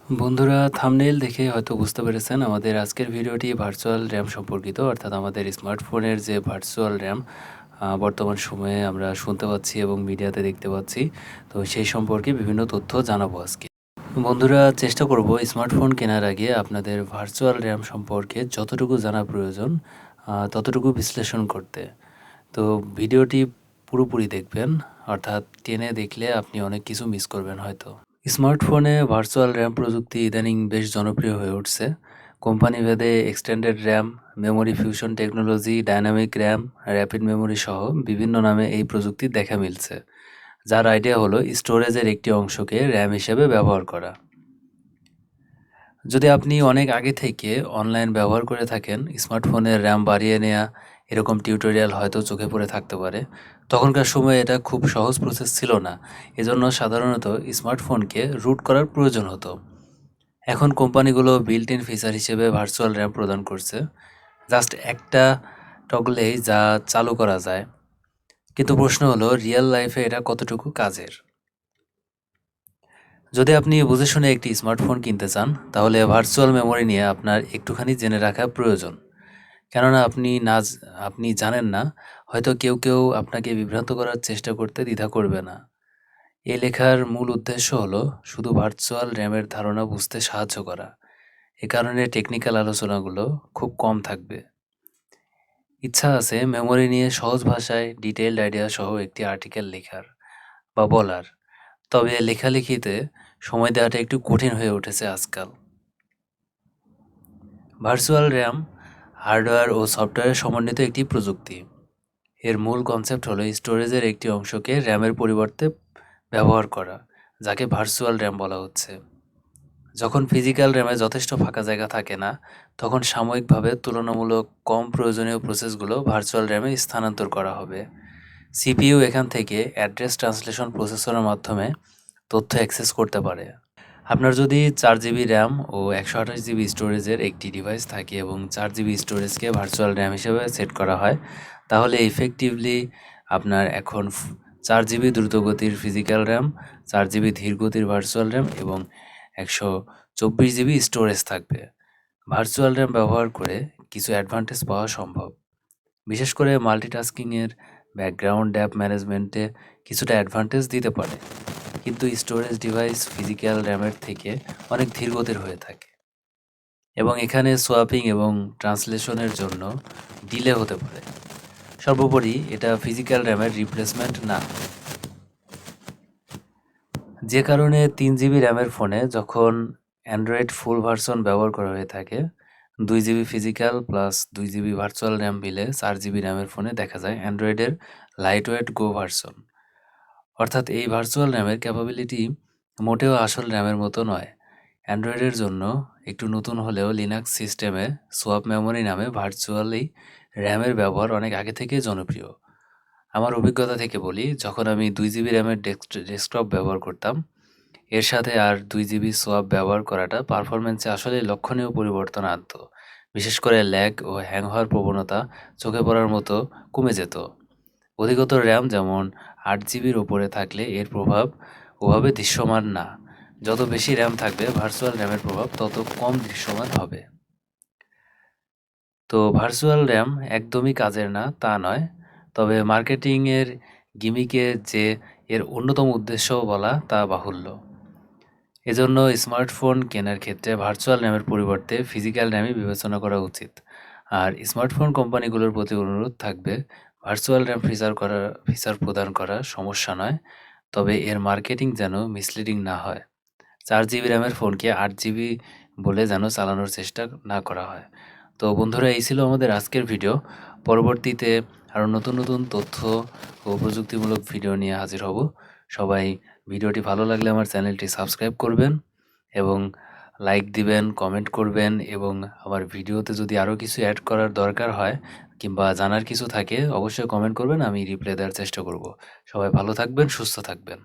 বন্ধুরা থাম্বনেইল দেখে হয়তো বুঝতে পেরেছেন আমাদের আজকের ভিডিওটি ভার্চুয়াল র্যাম সম্পর্কিত, অর্থাৎ আমাদের স্মার্টফোনের যে ভার্চুয়াল র্যাম বর্তমান সময়ে আমরা শুনতে পাচ্ছি এবং মিডিয়াতে দেখতে পাচ্ছি, তো সেই সম্পর্কে বিভিন্ন তথ্য জানাবো আজকে। বন্ধুরা, চেষ্টা করব স্মার্টফোন কেনার আগে আপনাদের ভার্চুয়াল র্যাম সম্পর্কে যতটুকু জানা প্রয়োজন ততটুকু বিশ্লেষণ করতে। তো ভিডিওটি পুরোপুরি দেখবেন, অর্থাৎ টেনে দেখলে আপনি অনেক কিছু মিস করবেন হয়তো। স্মার্টফোনে ভার্চুয়াল র্যাম প্রযুক্তি ইদানিং বেশ জনপ্রিয় হয়ে উঠছে। কোম্পানি ভেদে extended RAM, memory fusion technology, dynamic RAM, rapid memory সহ বিভিন্ন নামে এই প্রযুক্তি দেখা মিলছে, যার আইডিয়া হলো স্টোরেজের একটি অংশকে র্যাম হিসেবে ব্যবহার করা। যদি আপনি অনেক আগে থেকে অনলাইন ব্যবহার করে থাকেন, স্মার্টফোনের র্যাম বাড়িয়ে নেওয়া এরকম টিউটোরিয়াল হয়তো চোখে পড়ে থাকতে পারে। তখনকার সময়ে এটা খুব সহজ প্রসেস ছিল না, এজন্য সাধারণত স্মার্টফোনকে রুট করার প্রয়োজন হতো। এখন কোম্পানিগুলো বিল্ট ইন ফিচার হিসেবে ভার্চুয়াল র্যাম প্রদান করছে, জাস্ট একটা টগলেই যা চালু করা যায়। কিন্তু প্রশ্ন হলো, রিয়েল লাইফে এটা কতটুকু কাজের? যদি আপনি বুঝে শুনে একটি স্মার্টফোন কিনতে চান, তাহলে ভার্চুয়াল মেমোরি নিয়ে আপনার একটুখানি জেনে রাখা প্রয়োজন। কেননা আপনি জানেন না, হয়তো কেউ আপনাকে বিভ্রান্ত করার চেষ্টা করতে দ্বিধা করবে না। এই লেখার মূল উদ্দেশ্য হলো শুধু ভার্চুয়াল র্যামের ধারণা বুঝতে সাহায্য করা। এ কারণে টেকনিক্যাল আলোচনাগুলো খুব কম থাকবে। ইচ্ছা আছে মেমোরি নিয়ে সহজ ভাষায় ডিটেইলড আইডিয়া সহ একটি আর্টিকেল লেখার বা বলার, তবে লেখালেখিতে সময় দেওয়াটা একটু কঠিন হয়ে উঠেছে আজকাল। ভার্চুয়াল র্যাম হার্ডওয়্যার ও সফটওয়্যারের সমন্বিত একটি প্রযুক্তি। এর মূল কনসেপ্ট হলো স্টোরেজের একটি অংশকে র্যামের পরিবর্তে ব্যবহার করা, যাকে ভার্চুয়াল র্যাম বলা হচ্ছে। যখন ফিজিক্যাল র্যামে যথেষ্ট ফাঁকা জায়গা থাকে না, তখন সাময়িকভাবে তুলনামূলক কম প্রয়োজনীয় প্রসেসগুলো ভার্চুয়াল র্যামে স্থানান্তর করা হবে। সিপিইউ এখান থেকে অ্যাড্রেস ট্রান্সলেশন প্রসেসরের মাধ্যমে তথ্য অ্যাক্সেস করতে পারে। আপনার যদি 4 জিবি র্যাম ও 128 জিবি স্টোরেজের একটি ডিভাইস থাকে এবং 4 জিবি স্টোরেজকে ভার্চুয়াল র্যাম হিসেবে সেট করা হয়, তাহলে ইফেক্টিভলি আপনার এখন 4 জিবি দ্রুতগতির ফিজিক্যাল র্যাম, 4 জিবি ধীরগতির ভার্চুয়াল র্যাম এবং 124 জিবি স্টোরেজ থাকবে। ভার্চুয়াল র্যাম ব্যবহার করে কিছু অ্যাডভান্টেজ পাওয়া সম্ভব, বিশেষ করে মাল্টিটাস্কিংয়ের, ব্যাকগ্রাউন্ড অ্যাপ ম্যানেজমেন্টে কিছুটা অ্যাডভান্টেজ দিতে পারে। কিন্তু স্টোরেজ ডিভাইস ফিজিক্যাল র্যামের থেকে অনেক ধীরগতির হয়ে থাকে এবং এখানে সোয়াপিং এবং ট্রান্সলেশনের জন্য ডিলে হতে পারে। সর্বোপরি এটা ফিজিক্যাল র্যামের রিপ্লেসমেন্ট না, যে কারণে 3 জিবি র্যামের ফোনে যখন অ্যান্ড্রয়েড ফুল ভার্সন ব্যবহার করা হয়ে থাকে, 2 GB physical plus 2 GB virtual RAM মিলে 4 জিবি র্যামের ফোনে দেখা যায় অ্যান্ড্রয়েডের লাইটওয়েট গো ভার্সন। অর্থাৎ এই ভার্চুয়াল র্যামের ক্যাপাবিলিটি মোটেও আসল র্যামের মতো নয়। অ্যান্ড্রয়েডের জন্য একটু নতুন হলেও লিনাক্স সিস্টেমে সোয়াপ মেমোরি নামে ভার্চুয়ালি র্যামের ব্যবহার অনেক আগে থেকেই জনপ্রিয়। আমার অভিজ্ঞতা থেকে বলি, যখন আমি 2 জিবি র্যামের ডেস্কটপ ব্যবহার করতাম, এর সাথে আর 2 জিবি সোয়াপ ব্যবহার করাটা পারফরমেন্সে আসলে লক্ষণীয় পরিবর্তন আনত। বিশেষ করে ল্যাগ ও হ্যাং হওয়ার প্রবণতা চোখে পড়ার মতো কমে যেত। অধিকতর র্যাম যেমন 8 জিবির ওপরে থাকলে এর প্রভাব ওভাবে দৃশ্যমান না। যত বেশি র্যাম থাকবে ভার্চুয়াল র্যামের প্রভাব তত কম দৃশ্যমান হবে। তো ভার্চুয়াল র্যাম একদমই কাজের না তা নয়, তবে মার্কেটিংয়ের গিমিকে যে এর অন্যতম উদ্দেশ্য বলা তা বাহুল্য। এজন্য স্মার্টফোন কেনার ক্ষেত্রে ভার্চুয়াল র্যামের পরিবর্তে ফিজিক্যাল র্যামই বিবেচনা করা উচিত। আর স্মার্টফোন কোম্পানিগুলোর প্রতি অনুরোধ থাকবে, ভার্চুয়াল র্যাম ফিচার প্রদান করা সমস্যা নয়, তবে এর মার্কেটিং যেন মিসলিডিং না হয়। 4 জিবি র্যামের ফোনকে 8 জিবি বলে যেন চালানোর চেষ্টা না করা হয়। তো বন্ধুরা, এই ছিল আমাদের আজকের ভিডিও। পরবর্তীতে আরও নতুন নতুন তথ্য ও প্রযুক্তিমূলক ভিডিও নিয়ে হাজির হব। সবাই ভিডিওটি ভালো লাগলে আমার চ্যানেলটি সাবস্ক্রাইব করবেন এবং লাইক দিবেন, কমেন্ট করবেন, এবং আমার ভিডিওতে যদি আরও কিছু অ্যাড করার দরকার হয় কিংবা জানার কিছু থাকে অবশ্যই কমেন্ট করবেন, আমি রিপ্লাই দেওয়ার চেষ্টা করব। সবাই ভালো থাকবেন, সুস্থ থাকবেন।